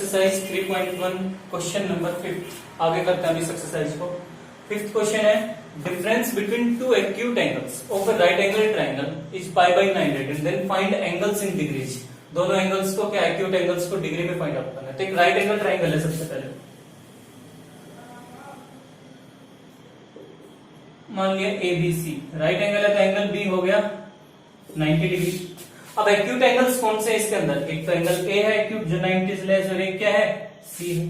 Exercise 3.1 question number 5 आगे करते हैं अभी इस एक्सरसाइज को। फिफ्थ क्वेश्चन है difference between two acute angles of a right angle triangle is pi by 9 radian then find angles in degrees. दोनों angles को क्या एक्यूट एंगल्स को डिग्री में फाइंड आउट करना है। तो एक राइट एंगल ट्रायंगल है सबसे पहले, मान लिया एबीसी राइट एंगल है तो एंगल बी हो गया 90 डिग्री। अब एक्यूट एंगल्स कौन से इसके अंदर, एक तो एंगल ए है एक्यूट जो 90 से लेस और एक क्या है सी है।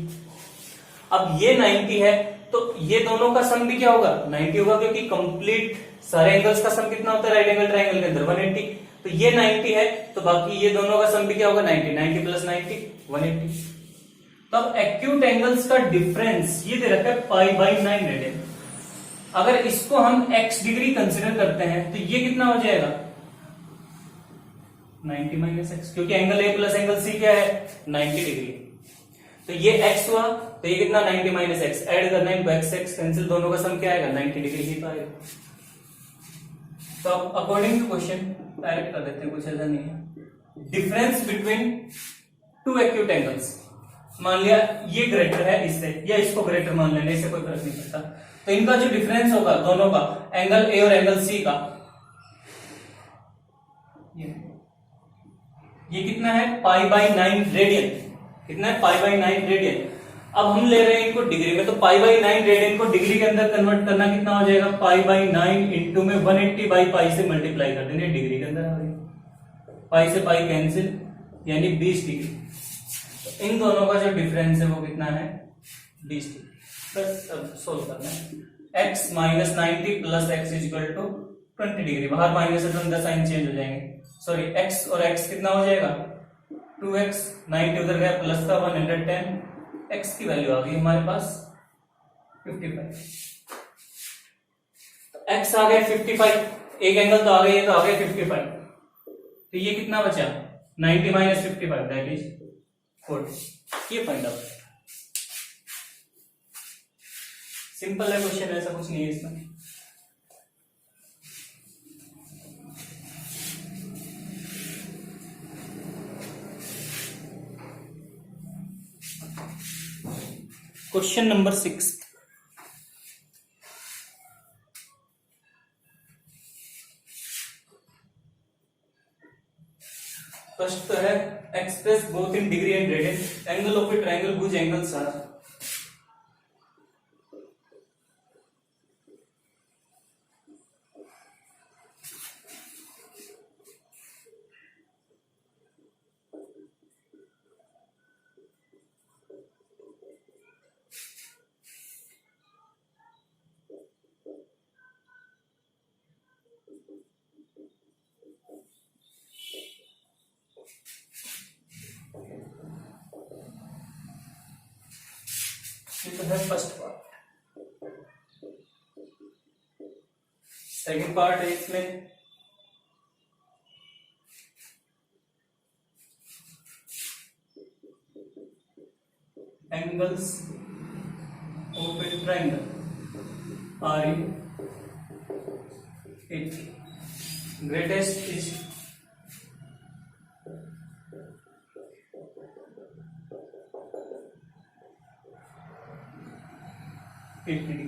अब ये 90 है तो ये दोनों का सम भी क्या होगा 90 होगा, क्योंकि कंप्लीट सारे एंगल्स का सम कितना होता है राइट एंगल ट्रायंगल के अंदर 180। तो ये 90 है तो बाकी ये दोनों का सम भी क्या होगा 90, 90 प्लस 90 180। तो अब एक्यूट एंगल्स का डिफरेंस ये दे रखा है पाई बाई 9 रेडियन। अगर इसको हम x डिग्री कंसिडर करते हैं तो ये कितना हो जाएगा 90 माइनस एक्स, क्योंकि angle A plus angle C क्या है 90 डिग्री। तो ये x हुआ तो ये कितना 90 माइनस एक्स, एड करना है इनको x x कैंसिल, दोनों का सम क्या आएगा 90 डिग्री ही तो आएगा। तो अब अकॉर्डिंग टू क्वेश्चन डायरेक्ट कर देते हैं, कुछ ऐसा नहीं है। Difference between two acute angles, मान लिया ये ग्रेटर है इससे या इसको ग्रेटर मान लेने से कोई फर्क नहीं पड़ता। तो इनका जो डिफरेंस होगा दोनों का एंगल ए और एंगल सी का ये कितना है पाई बाई 9 रेडियन। कितना है पाई बाई 9 रेडियन। अब हम ले रहे हैं इनको डिग्री में, तो पाई बाई 9 रेडियन को डिग्री के अंदर कन्वर्ट करना कितना हो जाएगा पाई बाई 9 इंटू में 180 बाई पाई से मल्टीप्लाई कर देंगे, डिग्री के अंदर आ गई। पाई से पाई कैंसिल यानी 20 डिग्री। इन दोनों का जो डिफरेंस है वो कितना है 20 डिग्री। बस अब सोल्व करना है। x minus 90 plus x is equal to 20 degree. बाहर माइनस से तो अंदर साइन चेंज हो जाएंगे। सॉरी x और x कितना हो जाएगा 2x, 90 उधर गया प्लस का 110, x की वैल्यू आ गई हमारे पास 55। x आ गया 55, एक एंगल तो आ गई है तो आ गया 55। तो ये कितना बचा 90 माइनस 55 दैट इज 40। ये फाइंड आउट। सिंपल है क्वेश्चन, ऐसा कुछ नहीं है इसमें। Question number 6। फर्स्ट तो है express both in degree and radian angle of a triangle whose angles are. तो है फर्स्ट पार्ट। सेकंड पार्ट है इसमें angles of a triangle are in it greatest is degree.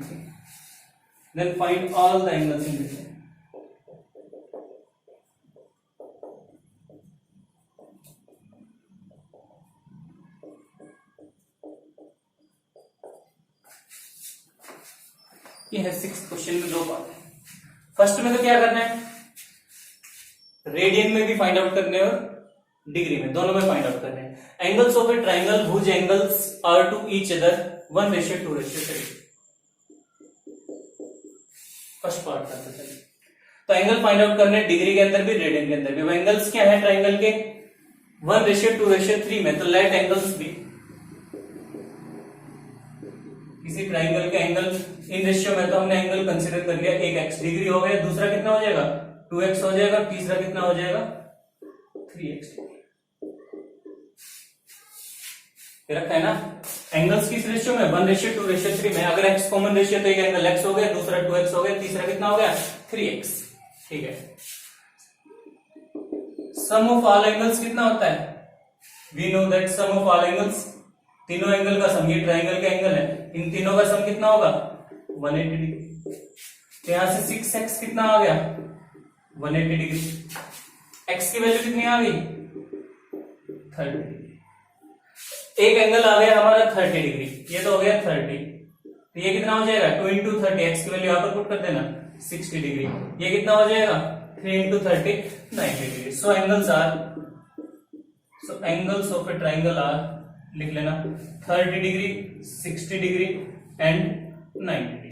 Then find all the angles in between. ये है 6th question में दो part है। First में तो क्या करना है रेडियन में भी फाइंड आउट करने और डिग्री में, दोनों में फाइंड आउट करने हैं। Angles of a triangle whose angles are to each other 1:2:3। First part करते चलिए। तो एंगल फाइंड आउट करने डिग्री के अंदर भी रेडियन के अंदर भी। एंगल्स क्या है ट्रायंगल के 1:2:3 में, तो लेट एंगल्स भी किसी ट्रायंगल के एंगल इन रेशियो में। तो हमने एंगल कंसीडर कर लिया, एक x डिग्री हो गया, दूसरा कितना हो जाएगा 2x हो जाएगा, तीसरा कितना हो जाएगा 3x। रखा है ना एंगल्स किस रेशियो में 1:2:3 में। अगर x कॉमन रेशियो तो एक एंगल x हो गया, दूसरा 2x हो गया, तीसरा कितना हो गया 3x। ठीक है। सम ऑफ ऑल एंगल्स कितना होता है we know that sum of all angles तीनों एंगल का सम, ये ट्राइंगल का एंगल है, इन तीनों का सम कितना होगा 180 डिग्री। तो यहां से 6x कितना आ गया 180 डिग्री। x की वैल्यू कितनी आ गई 30 डिग्री। एक एंगल आ गया हमारा 30 डिग्री, ये तो हो गया 30, तो ये कितना हो जाएगा 2 into 30, x की वैल्यू यहां पर पुट कर देना 60 डिग्री। ये कितना हो जाएगा 3 into 30 90 degree. So angles of a triangle are, लिख लेना 30 डिग्री, 60 डिग्री एंड 90 डिग्री।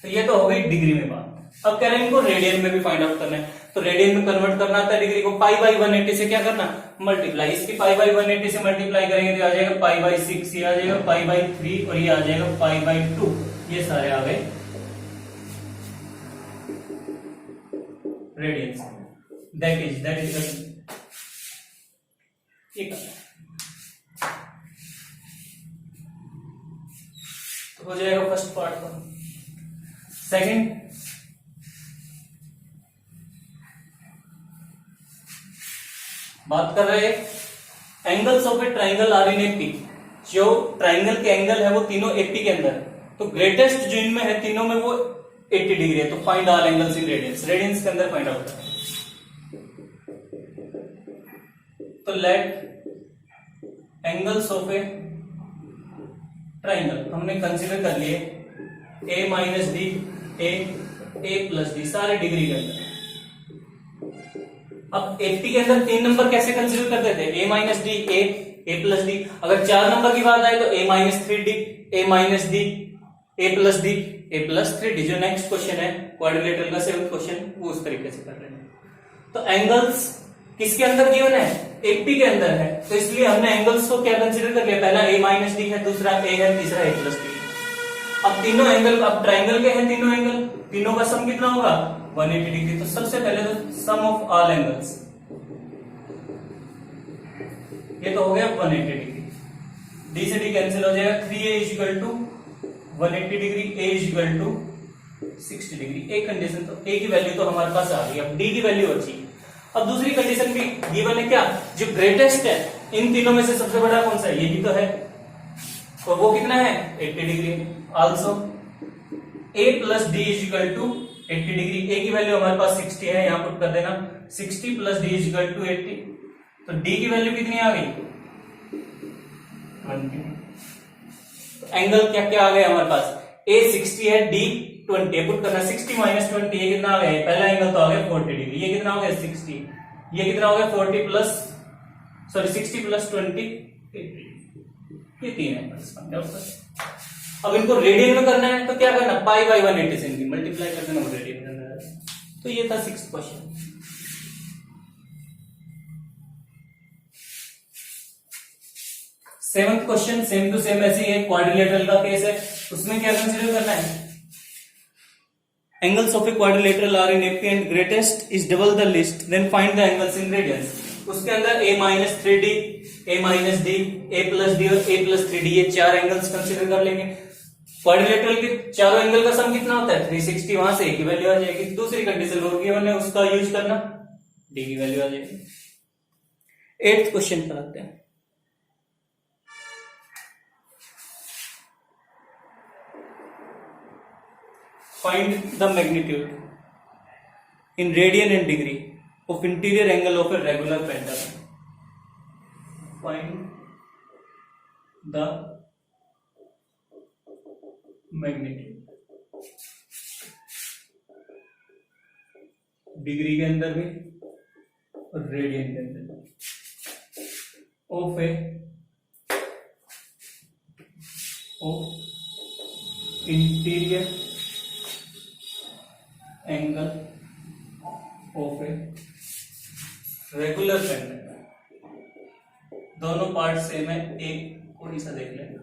तो ये तो हो गई डिग्री में बात। अब कह रहे हैं इनको रेडियन में भी फाइंड आउट करना है, तो रेडियन में कन्वर्ट करना था डिग्री को, पाई बाई 180 से क्या करना मल्टीप्लाई। इसकी पाई बाई 180 से मल्टीप्लाई करेंगे तो आ जाएगा पाई बाई 6, ये आ जाएगा पाई बाई 3 और ये आ जाएगा पाई बाई 2। ये सारे आ गए रेडियंस। दैट इज ठीक है, तो हो जाएगा फर्स्ट पार्ट का। सेकंड, बात कर रहे हैं angles of a triangle are in AP. जो ट्राइंगल के एंगल है वो तीनों एपी के अंदर, तो ग्रेटेस्ट जो इनमें है तीनों में वो 80 डिग्री है, तो find all angles in radians. Radians के अंदर फाइंड आउट करें, तो let angles of a triangle हमने कंसीडर कर लिए a minus d, a plus d, सारे डिग्री के अंदर। अब 80 के अंदर 3 नंबर कैसे कंसीडर करते थे, a minus d, a plus D. अगर 4 नंबर की बात आए तो a minus 3d, a minus d, a plus D, a plus 3d। जो नेक्स्ट क्वेश्चन है क्वाड्रिलेटरल का 7th क्वेश्चन, वो उस तरीके से कर रहे हैं। तो एंगल्स किसके अंदर गिवन है, एपी के अंदर है, तो इसलिए हमने एंगल्स को क्या कंसीडर कर लिया, पहला a माइनस डी है, दूसरा a है, तीसरा a प्लस डी। अब तीनों एंगल, अब ट्राइंगल के हैं तीनों एंगल, तीनों का सम कितना होगा 180 डिग्री। तो सबसे पहले तो सम ऑफ ऑल एंगल्स, ये तो हो गया 180 डिग्री, डी से डी कैंसिल हो जाएगा, 3a equal to 180 degree, a equal to 60 degree. एक कंडीशन तो a की वैल्यू तो हमारे पास आ गई, अब d की वैल्यू अच्छी है। अब दूसरी कंडीशन भी गिवन है, क्या, जो ग्रेटेस्ट है इन तीनों में से सबसे बड़ा कौन सा है, ये भी तो है, और वो कितना है 80 degree. Also a plus d is equal to 80 degree. a की वैल्यू हमारे पास 60 है, यहां पुट कर देना 60 plus d is equal to 80। तो d की वैल्यू कितनी आ गई 20। एंगल क्या क्या आ गया हमारे पास, a 60 है, d 20 पुट करना, 60 माइनस 20 ये कितना आ गया, पहला एंगल तो आ गया 40 डिग्री, ये कितना हो गया 60, ये कितना हो गया 40 प्लस 60 प्लस 20 80, ये 3 एंगल्स। अब इनको रेडियन में करना है तो क्या करना, पाई बाई 180 से इनकी मल्टीप्लाई कर देना, रेडियन करना है। तो ये था 6th question. Seventh question same to same ऐसे ही है, क्वाड्रिलेटरल का केस है, उसमें क्या कंसीडर करना है, angles of a quadrilateral are in AP and greatest is double the least, then find the angles in radians. उसके अंदर a minus 3d, a minus d, a plus d और a plus 3d, ये 4 angles consider कर लेंगे। Quadrilateral के चारों angle का सम कितना होता है 360, वहां से a की वैल्यू आ जाएगी। दूसरी कंडीशन और गिवन है, उसका यूज करना, d की वैल्यू आ जाएगी। 8th क्वेश्चन पर आते हैं। Find the magnitude in radian and degree of interior angle of a regular pentagon. Find the magnitude, degree के अंदर भी और रेडियन के अंदर भी, of interior angle of a regular pentagon. दोनों पार्ट सेम है, एक थोड़ी सा देख लेना।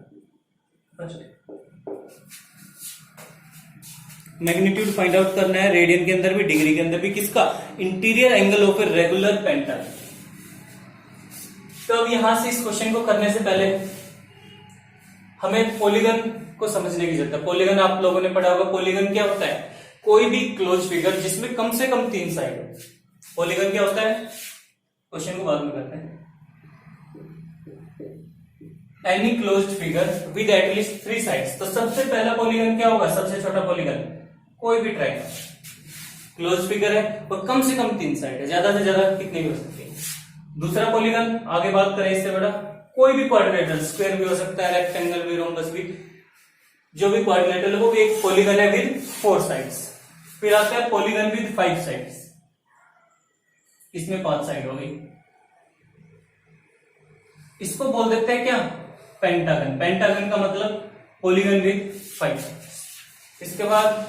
फर्स्ट मैग्नीट्यूड फाइंड आउट करना है, रेडियन के अंदर भी डिग्री के अंदर भी, किसका, interior angle of a regular pentagon. तो अब यहां से इस क्वेश्चन को करने से पहले हमें पॉलीगन को समझने की जरूरत है। पॉलीगन आप लोगों ने पढ़ा होगा, पॉलीगन क्या होता है, कोई भी क्लोज फिगर जिसमें कम से कम 3 साइड हो। पॉलीगन क्या होता है, क्वेश्चन को बाद में करते हैं। Any closed figure with at least 3 sides. तो सबसे पहला पॉलीगन क्या होगा, सबसे छोटा पॉलीगन कोई भी ट्रायंगल, क्लोज फिगर है और कम से कम 3 साइड है, ज्यादा से ज्यादा कितनी भी हो सकती है। दूसरा पॉलीगन, आगे बात करें इससे बड़ा, कोई भी क्वाड्रिलेटरल, स्क्वायर भी हो सकता है, रेक्टेंगल भी, रोम्बस भी, जो भी क्वाड्रिलेटरल है वो भी एक पॉलीगन है विद 4 साइड्स। फिर आता है पॉलीगन विद 5 साइड्स, इसमें 5 साइड हो गई, इसको बोल देते हैं क्या, पेंटागन। पेंटागन का मतलब पॉलीगन विद 5 साइड्स। इसके बाद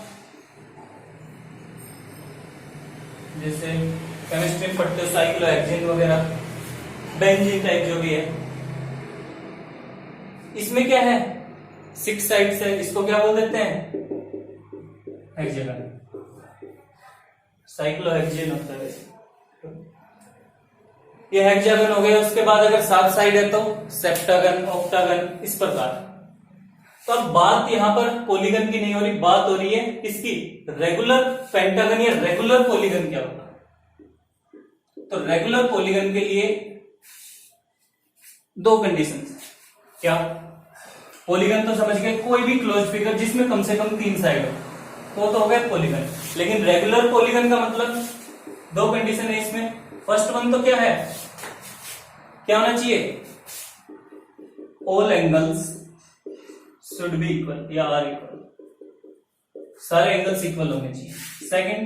जैसे केमिस्ट्री पढ़ते हो साइक्लोहेक्सेन वगैरह, बेंजीन टाइप जो भी है, इसमें क्या है 6 साइड्स है, इसको क्या बोल देते हैं, हेक्सागन। साइक्लोहेक्सेन होता है ये हेक्सागन हो गया। उसके बाद अगर 7 साइड है तो सेप्टागन, ऑक्टागन, इस प्रकार। तो अब बात यहां पर पॉलीगन की नहीं हो रही, बात हो रही है किसकी, रेगुलर पेंटागन या रेगुलर पॉलीगन क्या होगा। तो रेगुलर पॉलीगन के लिए 2 कंडीशन, क्या, पॉलीगन तो समझ गए, कोई भी क्लोज फिगर जिसमें कम से कम 3 साइड हो तो हो गया पॉलीगन। लेकिन रेगुलर पॉलीगन का मतलब 2 कंडीशन है इसमें। फर्स्ट वन तो क्या है, क्या होना चाहिए, all angles should be equal या आर इक्वल, सारे एंगल्स इक्वल होने चाहिए। Second,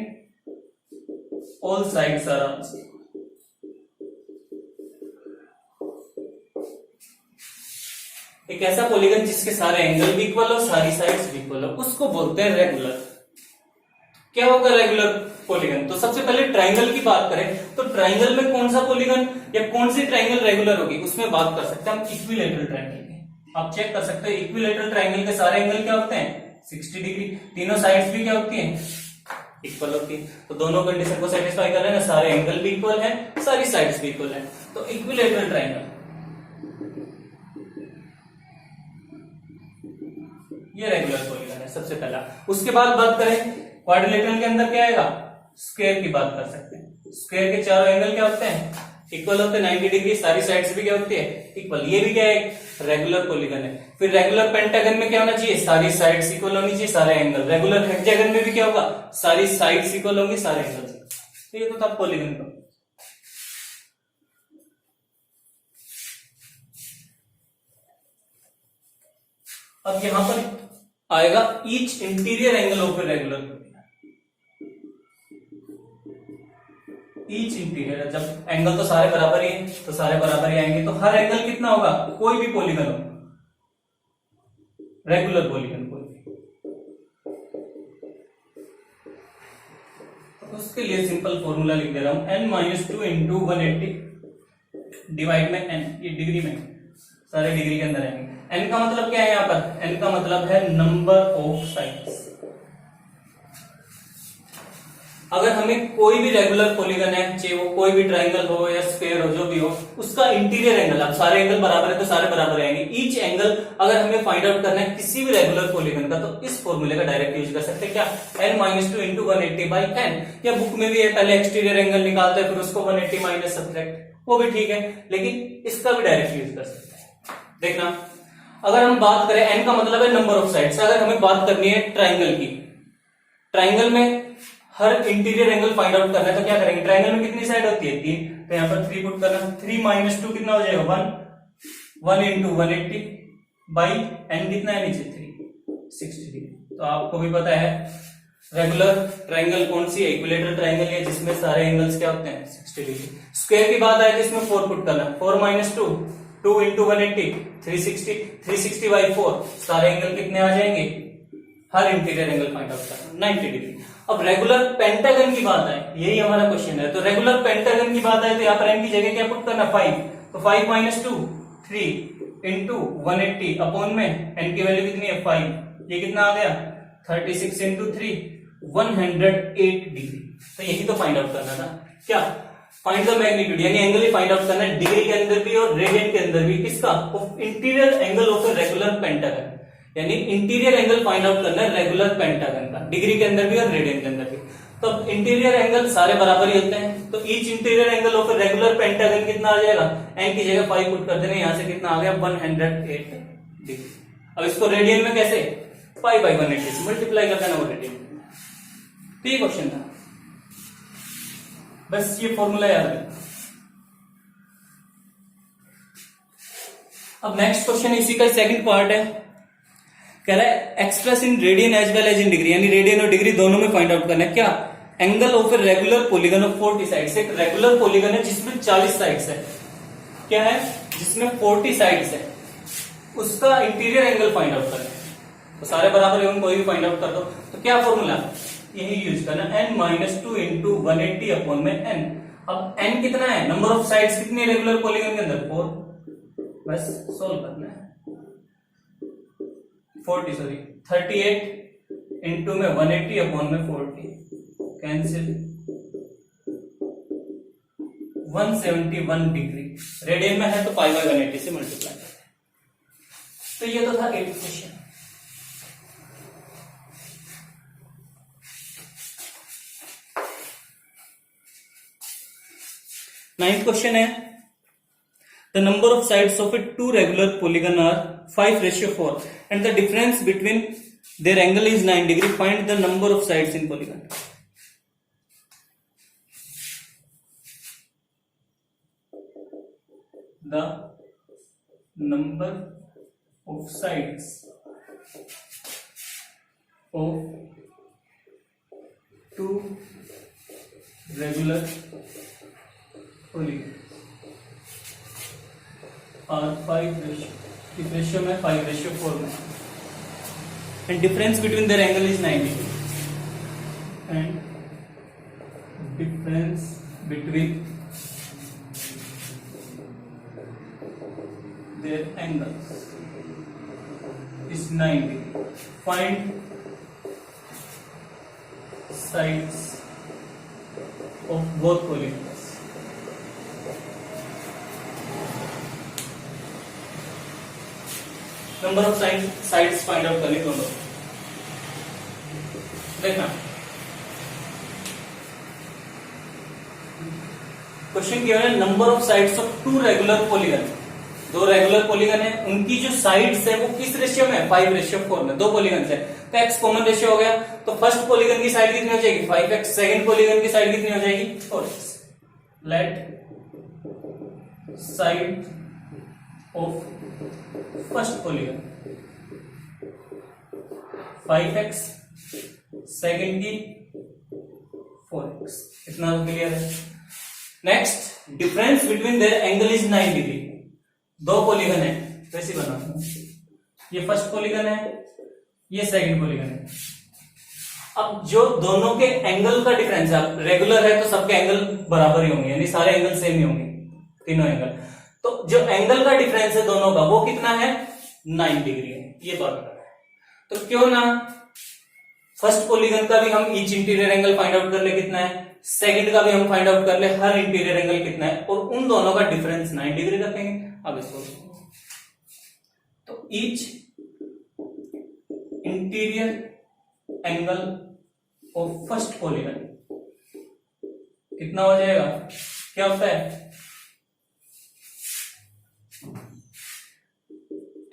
all sides are also, एक ऐसा पॉलीगन जिसके सारे एंगल भी इक्वल हो, सारी साइड्स भी इक्वल हो, उसको बोलते हैं रेगुलर। क्या होगा रेगुलर पॉलीगन, तो सबसे पहले ट्राइंगल की बात करें तो ट्राइंगल में कौन सा पॉलीगन या कौन सी ट्राइंगल रेगुलर होगी, उसमें बात कर सकते हैं हम इक्विलैटरल ट्राइंगल की। आप चेक कर सकते हैं इक्विलैटरल ट्राइंगल के सारे एंगल क्या होते हैं, 60 डिग्री, तीनों साइड्स भी क्या होती हैं, इक्वल होती है। तो दोनों कंडीशन को सेटिस्फाई कर रहे हैं ना, सारे एंगल भी इक्वल है, सारी साइड्स भी इक्वल है, तो इक्विलैटरल ट्राइंगल ये रेगुलर पॉलीगन है सबसे पहला। उसके बाद बात करें क्वाड्रिलेटरल के अंदर क्या आएगा, स्क्वायर की बात कर सकते हैं। स्क्वायर के चारों एंगल क्या होते हैं, इक्वल होते हैं, 90 डिग्री, सारी साइड्स भी क्या होती है, इक्वल। ये भी क्या है, रेगुलर पॉलीगन है। फिर रेगुलर पेंटागन में क्या होना चाहिए, सारी साइड्स इक्वल होनी चाहिए, सारे एंगल। रेगुलर हेक्सागन में भी क्या होगा, सारी साइड्स इक्वल होंगी, सारे एंगल। तो ये तो था पॉलीगन का। अब यहां पर आएगा each interior angle of a regular polygon. Each interior, जब एंगल तो सारे बराबर ही है तो सारे बराबर ही आएंगे, तो हर एंगल कितना होगा, कोई भी पॉलीगन हो, रेगुलर पॉलीगन कोई भी। उसके लिए सिंपल फॉर्मूला लिख दे रहा हूं, n-2 इंटू 180 डिवाइड में n, ये डिग्री में, सारे डिग्री के अंदर आएंगे। n का मतलब क्या है यहाँ पर, n का मतलब है नंबर ऑफ साइड्स। अगर हमें कोई भी रेगुलर पॉलीगन है, चाहे वो कोई भी ट्राइंगल हो या स्क्वायर हो, जो भी हो, उसका इंटीरियर एंगल, अब सारे एंगल बराबर है तो सारे बराबर आएंगे। ईच एंगल अगर हमें फाइंड आउट करना है किसी भी रेगुलर पॉलीगन का, तो इस फॉर्मूले का डायरेक्ट यूज कर सकते हैं, क्या, n-2 इंटू 180 बाई n। या बुक में भी है, पहले एक्सटीरियर एंगल निकालते हैं फिर उसको 180 माइनस सब्ट्रैक्ट, वो भी ठीक है, लेकिन इसका भी डायरेक्ट यूज कर सकते हैं। देखना, अगर हम बात करें, n का मतलब है नंबर ऑफ साइड्स, अगर हमें बात करनी है ट्राइंगल की, ट्राइंगल में हर इंटीरियर एंगल फाइंड आउट करना है तो क्या करेंगे, ट्राइंगल में कितनी साइड होती है, 3, तो यहाँ पर 3 पुट करना, 3 माइनस 2 कितना हो जाएगा, 1 इंटू 180 बाई n कितना है नीचे 3, 60 डिग्री। तो आपको भी पता है रेगुलर ट्राइंगल कौन सी है, इक्विलैटरल ट्राइंगल है, जिसमें सारे एंगल्स क्या होते हैं, 60 डिग्री। स्क्वायर की बात आए तो इसमें 4 पुट करना, 4 माइनस 2, 2 इंटू 180, 360, 360 बाई 4, सारे एंगल कितने आ जाएंगे, हर इंटीरियर एंगल फाइंड आउट करना 90 डिग्री। अब रेगुलर पेंटागन की बात आए, यही हमारा क्वेश्चन है, तो रेगुलर पेंटागन की बात आए तो यहाँ पर n की जगह क्या पुट करना, 5, तो 5 माइनस 2, 3 इंटू 180 अपॉन में n की वैल्यू कितनी है, 5, ये कितना आ गया, 36 इंटू 3, 108 डिग्री। तो यही तो फाइंड आउट करना था, क्या, फाइंड द मैग्नीट्यूड, यानी एंगल ही फाइंड आउट करना है, डिग्री के अंदर भी और रेडियन के अंदर भी, किसका, interior angle of a regular pentagon, यानी इंटीरियर एंगल फाइंड आउट करना है रेगुलर पेंटागन का, डिग्री के अंदर भी और रेडियन के अंदर भी। तो अब इंटीरियर एंगल सारे बराबर ही होते हैं, तो each interior angle of regular pentagon कितना आ जाएगा, एन की जगह 5 पुट कर देना, यहां से कितना आ गया 108 डिग्री। अब इसको रेडियन में कैसे, पाई बाई 180 से मल्टीप्लाई कर देना वो रेडियन। तो ये क्वेश्चन था, बस ये फॉर्मूला याद है। अब नेक्स्ट क्वेश्चन इसी का सेकंड पार्ट है, कह रहा है express in radian as well as in degree, यानी रेडियन और डिग्री दोनों में फाइंड आउट करना है क्या, angle of a regular polygon of 40 sides. एक रेगुलर पॉलीगन है जिसमें 40 साइड्स है, क्या है जिसमें 40 साइड्स है, उसका इंटीरियर एंगल फाइंड आउट करना है। तो सारे बराबर है, कोई भी फाइंड आउट कर दो। तो क्या फॉर्मूला, यही यूज करना, n-2 इंटू 180 अपॉन में n। अब n कितना है, नंबर ऑफ साइड्स कितनी है रेगुलर पॉलीगन के अंदर, 4, बस सोल्व करना है। 38 इंटू में 180 अपॉन में 40, कैंसिल, 171 डिग्री, रेडियन में है तो पाई बाय 180 से मल्टीप्लाई करते हैं। तो ये तो था 8th क्वेश्चन। नाइन्थ क्वेश्चन है, the number of sides of a two regular polygon are 5:4 and the difference between their angle is 9 degree, find the number of sides in polygon. The number of sides of two regular polygon और 5 ratio में 5:4 में, and difference between their angle is 9 degree, and difference between their angles is 9 degree, find sides of both polygons. Number of sides find out करने दोनों, देखना question क्या है, number of sides of two regular polygon, दो regular polygon है, उनकी जो sides है वो किस रेशियो में है, 5:4 में, दो पॉलीगन है तो x कॉमन रेशियो हो गया, तो फर्स्ट पॉलीगन की साइड कितनी हो जाएगी 5x, सेकंड पॉलीगन की साइड कितनी हो जाएगी 4x। Let side of first polygon 5x, second की 4x, इतना क्लियर है। Next, difference between their angle is 9 degree, दो पॉलीगन है वैसे बनाता हूं, ये फर्स्ट पॉलीगन है, ये सेकंड पॉलीगन है। अब जो दोनों के एंगल का डिफरेंस है, रेगुलर है तो सबके एंगल बराबर ही होंगे, यानी सारे एंगल सेम ही होंगे, तीनों एंगल। तो जो एंगल का डिफरेंस है दोनों का वो कितना है 9 डिग्री है, ये बात है। तो क्यों ना फर्स्ट पॉलीगन का भी हम each interior angle find out कर ले कितना है, सेकंड का भी हम फाइंड आउट कर ले हर इंटीरियर एंगल कितना है, और उन दोनों का डिफरेंस 9 डिग्री रखेंगे। अब इसको तो each interior angle of first polygon कितना हो जाएगा, क्या होता है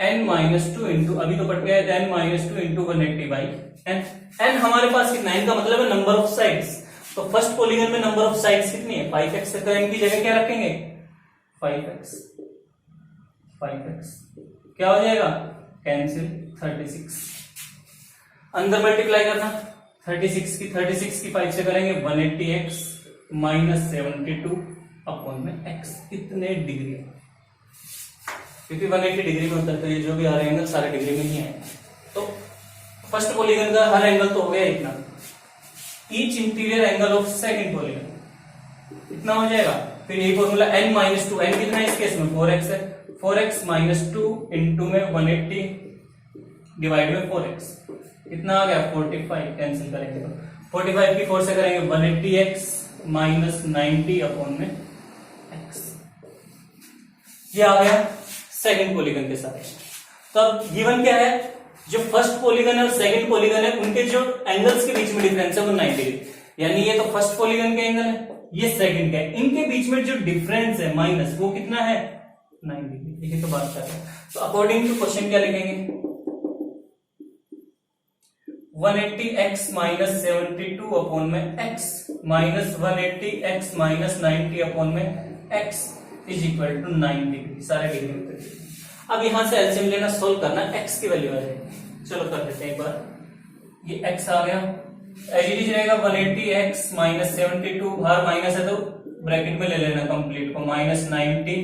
n-2 इंटू, अभी तो पढ़ गया n-2 into 180 by n। n हमारे पास कितना है, इनका मतलब है नंबर ऑफ साइड्स, तो फर्स्ट पॉलीगन में नंबर ऑफ साइड्स कितनी है 5x, तो n की जगह क्या रखेंगे 5x, क्या हो जाएगा कैंसिल 36, अंदर मल्टीप्लाई करना 36 की 5 से करेंगे 180x माइनस 72 अपॉन में x, कितने डिग्री, क्योंकि 180 डिग्री में होता है तो ये जो भी आ रहे एंगल सारे डिग्री में ही है। तो फर्स्ट पॉलीगन का हर एंगल तो हो गया इतना, each interior angle of second polygon इतना हो जाएगा। फिर यही फॉर्मूला n-2, n कितना है इस केस में 4x है, 4x माइनस 2 इंटू में 180 डिवाइड में 4x, कितना आ गया 45, कैंसिल करेंगे तो 45 की 4 से करेंगे 180x माइनस 90 अपॉन में x, ये आ गया सेकंड पॉलीगन के साथ। तो अब गिवन क्या है, जो फर्स्ट पॉलीगन है और सेकंड पॉलीगन है उनके जो एंगल्स के बीच में डिफरेंस है वो 9 डिग्री, यानी ये तो फर्स्ट पॉलीगन का एंगल है, ये सेकंड का है, इनके बीच में जो डिफरेंस है माइनस वो कितना है 9 डिग्री। ये तो बात कर रहे हैं। तो अकॉर्डिंग टू क्वेश्चन क्या लिखेंगे 180x माइनस 72 अपॉन में x minus 180x minus 90 upon में x is equal to 9 degree. सारे डिग्री में कर दीजिए। अब यहां से एलसीएम लेना, सोल्व करना, x की वैल्यू आ जाएगी। चलो कर देते हैं एक बार। ये x आ गया, एज इट इज रहेगा 180x माइनस 72, बाहर माइनस है तो ब्रैकेट में ले लेना कंप्लीट को, माइनस 90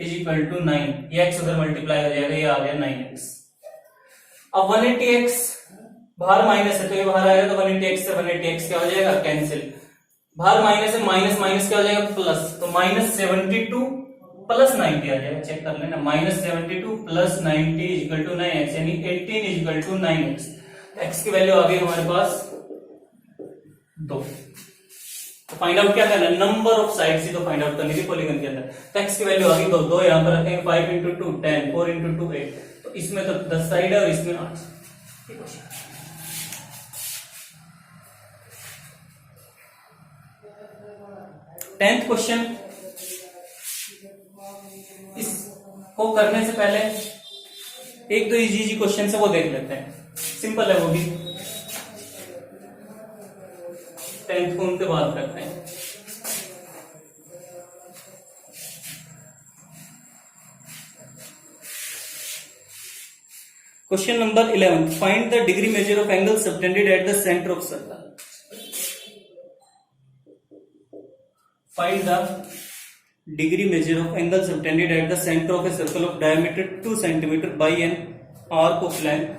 इज इक्वल टू 9। ये x उधर मल्टीप्लाई हो जाएगा, ये आ गया 9x। अब 180x बाहर माइनस है तो ये बाहर आएगा, तो 180x से 180x क्या हो जाएगा कैंसिल, बाहर माइनस है, माइनस माइनस क्या हो जाएगा प्लस, तो माइनस 72 प्लस 90 आ जाएगा, चेक कर लेना, minus 72 plus 90 equal to 9x, यानी 18 इक्वल टू 9x। x की वैल्यू आ गई हमारे पास 2। तो फाइंड आउट क्या करना है, नंबर ऑफ साइड्स ही तो फाइंड आउट करनी थी पॉलीगन के अंदर। तो x की वैल्यू आ गई 2, 2 यहां पर रखेंगे, 5 इंटू 2 10, 4 इंटू 2 8, तो इसमें तो 10 साइड है और इसमें 8। 10th क्वेश्चन, इसको करने से पहले एक दो इजी क्वेश्चन है वो देख लेते हैं, सिंपल है वो भी। 10th को उनके बाद करते हैं। Question number 11, find the degree measure of angle subtended at the centre of circle. Find the degree measure of angle subtended at the center of a circle of diameter 2 cm by an arc of length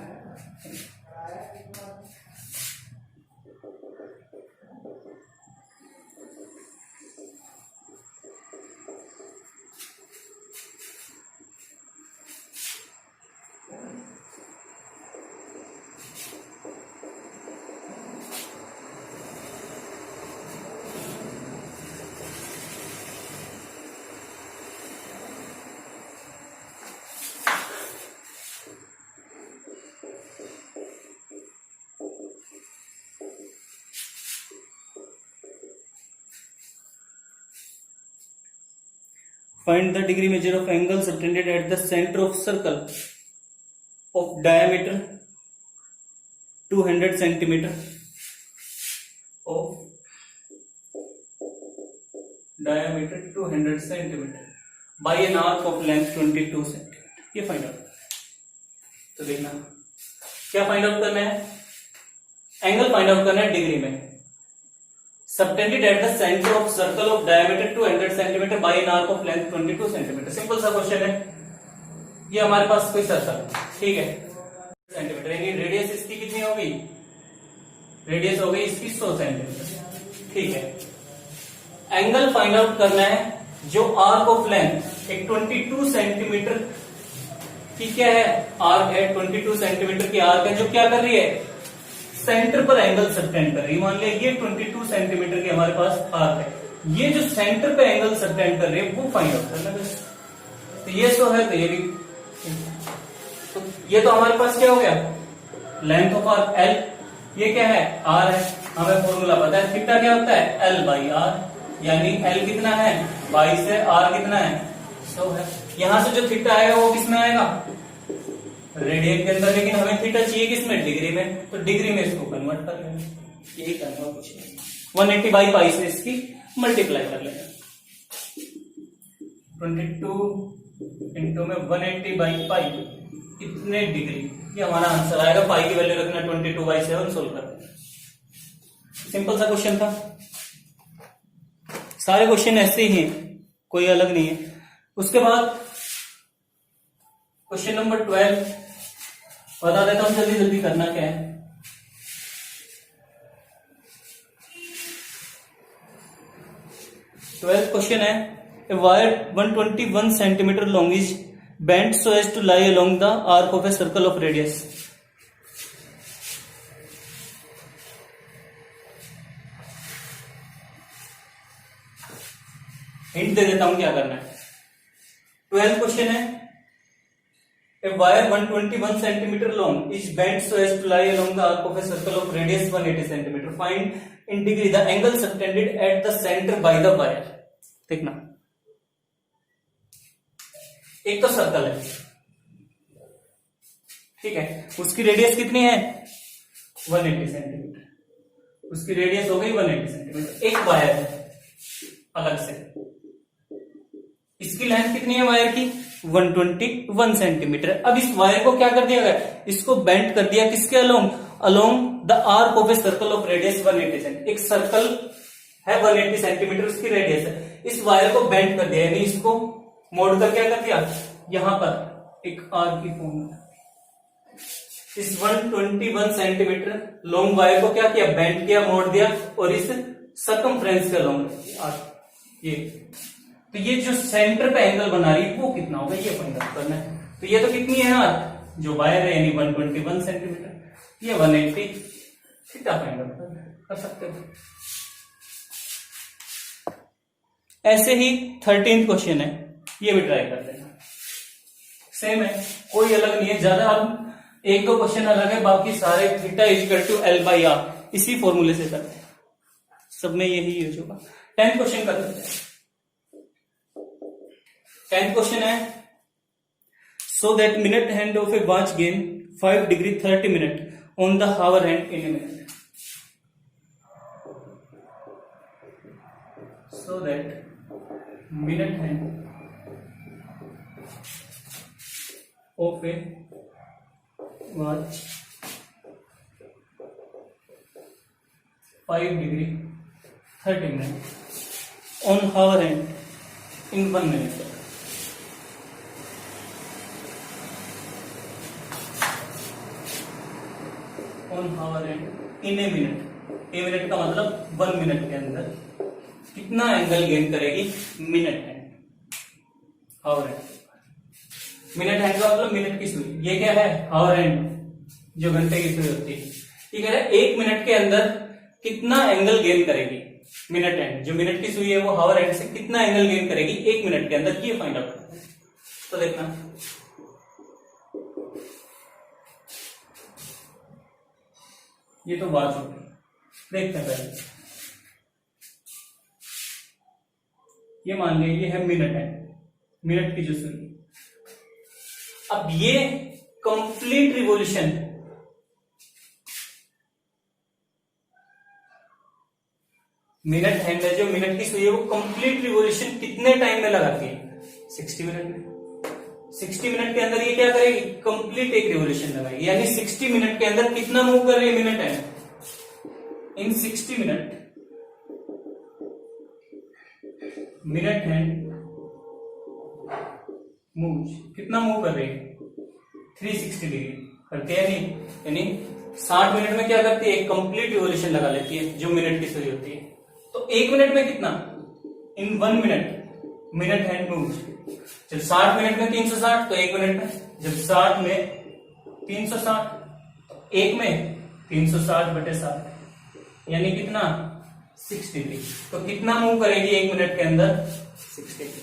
Find the degree measure of angle subtended at the center of circle of diameter 200 centimeter of diameter 200 centimeter by an arc of length 22 centimeter। ये find out, तो देखना क्या find out करना है, angle find out करना है degree में, subtended at the center of circle of diameter 200 cm by an arc of length 22 cm। Simple सा क्वेश्चन है, ये हमारे पास कोई सर्कल, ठीक है, सेंटीमीटर, यानी रेडियस इसकी कितनी होगी, रेडियस हो गई इसकी 100 सेंटीमीटर, ठीक है। एंगल फाइंड आउट करना है जो आर्क ऑफ लेंथ एक 22 सेंटीमीटर की क्या है, आर्क है, 22 सेंटीमीटर की आर्क है जो क्या कर रही है, सेंटर पर एंगल सबटेंड कर रही है। मान लिया ये 22 सेंटीमीटर की हमारे पास आर्क है, ये जो सेंटर पे एंगल सबटेंड कर रही है वो फाइंड आउट करना है। तो ये 100 है तो ये भी, तो ये तो हमारे पास क्या हो गया, लेंथ ऑफ आर्क L, ये क्या है R है, हमें फॉर्मूला पता है, थीटा क्या होता है L बाई R, यानी L कितना है 22 है, R कितना है 100 है। यहां से जो थीटा आएगा वो किसमें आएगा, रेडियन के अंदर, लेकिन हमें थीटा चाहिए किसमें, डिग्री में, तो डिग्री में इसको कन्वर्ट कर लेना, यही करना कुछ नहीं, 180 बाई पाई से इसकी मल्टीप्लाई कर लेना, 22 इंटू में 180 बाई पाई इतने डिग्री, ये हमारा आंसर आएगा। पाई की वैल्यू रखना 22/7, सोल्व कर देना। सिंपल सा क्वेश्चन था, सारे क्वेश्चन ऐसे ही हैं, कोई अलग नहीं है। उसके बाद क्वेश्चन नंबर 12 बता देता हूं, जल्दी जल्दी करना क्या है। ट्वेल्थ क्वेश्चन है, a wire 121 centimetre long is bent so as to lie along the arc of a circle of radius. Hint दे देता हूं क्या करना है। 12th क्वेश्चन है, a wire 121 centimeter long is bent so as to lie along the arc of a circle of radius 180 centimeter. Find in degree the angle subtended at the centre by the wire. देखना, एक तो circle है, ठीक है, उसकी radius कितनी है 180 centimetre, उसकी रेडियस हो गई 180 सेंटीमीटर। एक वायर है अलग से, इसकी लेंथ कितनी है वायर की 121 सेंटीमीटर। अब इस वायर को क्या कर दिया गया, इसको बेंड कर दिया किसके along, along the arc of a circle of radius 180 centimetre. एक सर्कल है 180 सेंटीमीटर उसकी रेडियस है, इस वायर को बेंड कर दिया, यानी इसको मोड़ कर क्या कर दिया, यहां पर एक आर्क की फॉर्म में इस 121 सेंटीमीटर लॉन्ग वायर को क्या किया, बेंड किया, मोड़ दिया, और इस सर्कमफ्रेंस के लॉन्ग आर्क ये, तो ये जो सेंटर पे एंगल बना रही है वो कितना होगा, ये फाइंड आउट करना है। तो ये तो कितनी है यार जो वायर है, यानी 121 सेंटीमीटर, ये 180 थीटा फाइंड आउट कर सकते हो। ऐसे ही 13th क्वेश्चन है, ये भी ट्राई कर लेना, सेम है, कोई अलग नहीं है ज्यादा। अब एक दो क्वेश्चन अलग है, बाकी सारे theta equal to L by R इसी फॉर्मूले से करते हैं, सब में यही यूज होगा। 10th क्वेश्चन कर लेते हैं। 10th क्वेश्चन है, so that minute hand of a watch gain 5 degree 30 minute on the hour hand in a minute. So that minute hand of a watch 5 degree 30 minute on hour hand in 1 minute. On hour hand in a minute, a minute का मतलब 1 minute के अंदर कितना angle gain करेगी minute hand, hour hand. Minute hand का मतलब minute की सुई, ये क्या है हावर हैंड जो घंटे की सुई होती है। ये कह रहा है 1 मिनट के अंदर कितना एंगल गेन करेगी मिनट हैंड, जो मिनट की सुई है वो हावर हैंड से कितना एंगल गेन करेगी 1 मिनट के अंदर, ये फाइंड आउट करना है। तो देखना, ये तो वॉच होगी, देखते हैं पहले, ये मान लीजिए ये है मिनट है, मिनट की जो सुई। अब ये कंप्लीट रिवॉल्यूशन, मिनट हैंड है जो मिनट की सुई है वो कंप्लीट रिवॉल्यूशन कितने टाइम में लगाती है 60 मिनट में। 60 मिनट के अंदर ये क्या करेगी, कंप्लीट एक रिवॉल्यूशन लगाएगी, यानी 60 मिनट के अंदर कितना मूव कर रही है मिनट हैंड, इन 60 मिनट मिनट हैंड मूव, कितना मूव कर रही है 360 डिग्री करती है, यानी 60 मिनट में क्या करती है, एक कंप्लीट रिवॉल्यूशन लगा लेती है जो मिनट की सुई होती है। तो 1 मिनट में कितना, इन 1 मिनट मिनट हैंड मूव, जब 60 मिनट में 360 तो 1 मिनट में, जब 60 में 360 तो 1 में 360/60 यानी कितना 60 डिग्री। तो कितना मूव करेगी 1 मिनट के अंदर 60 डिग्री,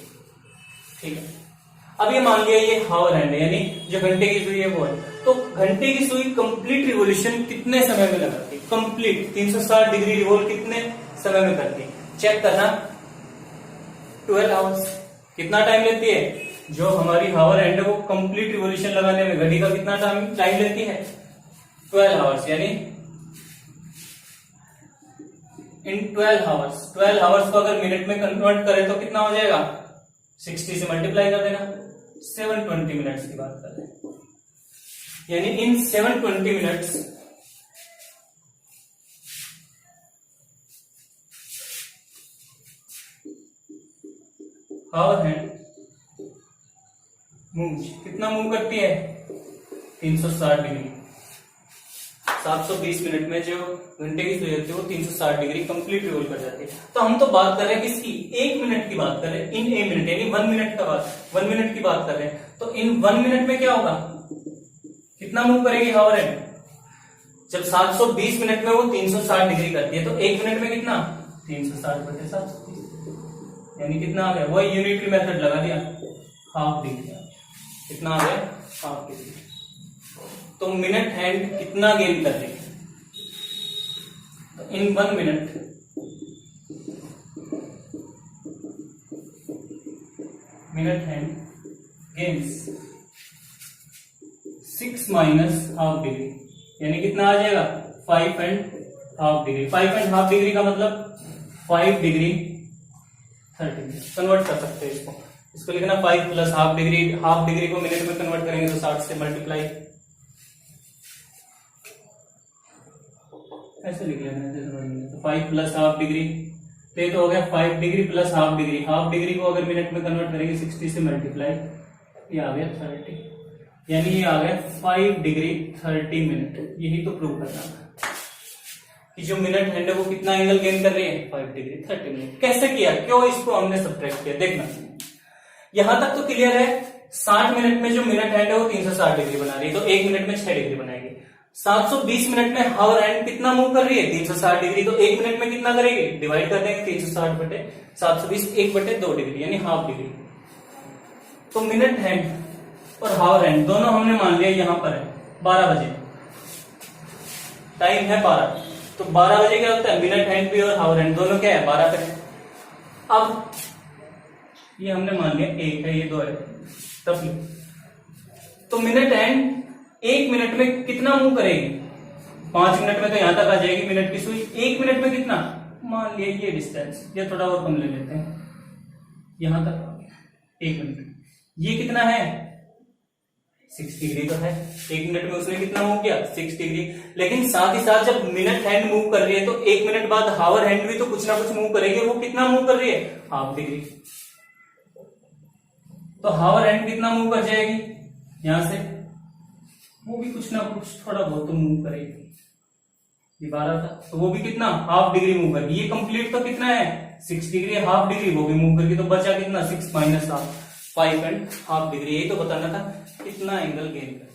ठीक है। अब ये मान लिया ये हावर हैंड है, यानी जो घंटे की सुई है वो है, तो घंटे की सुई कंप्लीट रिवॉल्यूशन कितने समय में लगाती है, कंप्लीट 360 डिग्री रिवॉल्व कितने समय में करती है, चेक करना 12 आवर्स। कितना टाइम लेती है, जो हमारी हावर हैंड है वो कंप्लीट रिवॉल्यूशन लगाने में घड़ी का कितना टाइम लेती है 12 आवर्स, यानी इन 12 आवर्स को अगर मिनट में कन्वर्ट करें तो कितना हो जाएगा, 60 से मल्टीप्लाई कर देना, 720 मिनट्स की बात कर रहे हैं, यानी इन 720 मिनट्स हावर हैंड मूव, कितना मूव करती है 360 डिग्री। 720 मिनट में जो घंटे की सुई होती है वो 360 डिग्री कंप्लीट रिवॉल्व कर जाती है। तो हम तो बात कर रहे हैं किसकी, 1 मिनट की बात कर रहे हैं, इन 1 मिनट यानी 1 मिनट की बात कर रहे हैं। तो इन 1 मिनट में क्या होगा, कितना मूव करेगी हावर हैंड, जब 720 मिनट में वो 360 डिग्री करती है तो 1 मिनट में कितना 360/720 यानी कितना आ गया, वही यूनिटरी मेथड लगा दिया, हाफ डिग्री। कितना आ गया, हाफ डिग्री। तो मिनट हैंड कितना गेन कर रही है, तो इन 1 minute minute hand gains 6 minus half degree, यानी कितना आ जाएगा 5 and half degree. 5 and half degree का मतलब 5 डिग्री 30 कन्वर्ट कर सकते हैं इसको लिखना 5 plus half degree. Half degree को मिनट में कन्वर्ट करेंगे तो 60 से मल्टीप्लाई, ऐसे लिख लेना। तो 5 प्लस हाफ डिग्री तो हो गया 5 degree plus half degree. Half degree को अगर मिनट में कन्वर्ट करेंगे 60 से मल्टीप्लाई, ये आ गया 30, यानी ये आ गया 5 डिग्री 30 मिनट। यही तो प्रूव करना था कि जो मिनट हैंड है वो कितना एंगल गेन कर रही है 5 डिग्री 30 मिनट। कैसे किया, क्यों इसको हमने सब्ट्रैक्ट किया, देखना। यहां तक तो क्लियर है। 60 मिनट में जो मिनट हैंड है वो 360 डिग्री बना रही है, तो 1 मिनट में 6 डिग्री बनाएगी। 720 मिनट में हावर हैंड कितना मूव कर रही है 360 डिग्री, तो 1 मिनट में कितना करेगी, डिवाइड कर देंगे 360 बटे 720, 1/2 डिग्री यानी हाफ डिग्री। तो मिनट हैंड और हावर हैंड दोनों हमने मान लिया यहां पर है 12 बजे, टाइम है 12, तो 12 बजे क्या होता है, मिनट हैंड भी और हावर हैंड दोनों क्या है 12 पे। अब ये हमने मान लिया 1 है, ये 2 है, रफली। तो मिनट हैंड 1 मिनट में कितना मूव करेगी, 5 मिनट में तो यहां तक आ जाएगी मिनट की सुई। 1 मिनट में कितना, मान लिया ये डिस्टेंस, ये थोड़ा और कम ले लेते हैं, यहां तक आ गया 1 मिनट। ये कितना है 6 डिग्री तो है, 1 मिनट में उसने कितना मूव किया 6 डिग्री। लेकिन साथ ही साथ जब मिनट हैंड मूव कर रही है तो 1 मिनट बाद हावर हैंड भी तो कुछ ना कुछ मूव करेगी, वो कितना मूव कर रही है हाफ डिग्री। तो हावर हैंड कितना मूव कर जाएगी यहां से, वो भी कुछ ना कुछ थोड़ा बहुत तो मूव करेगी। ये 12 था तो वो भी कितना हाफ डिग्री मूव करेगी। ये कंप्लीट तो कितना है 6 डिग्री, हाफ डिग्री वो भी मूव करके, तो बचा कितना 6 minus half, 5 and half degree. यही तो बताना था कितना एंगल गेन कर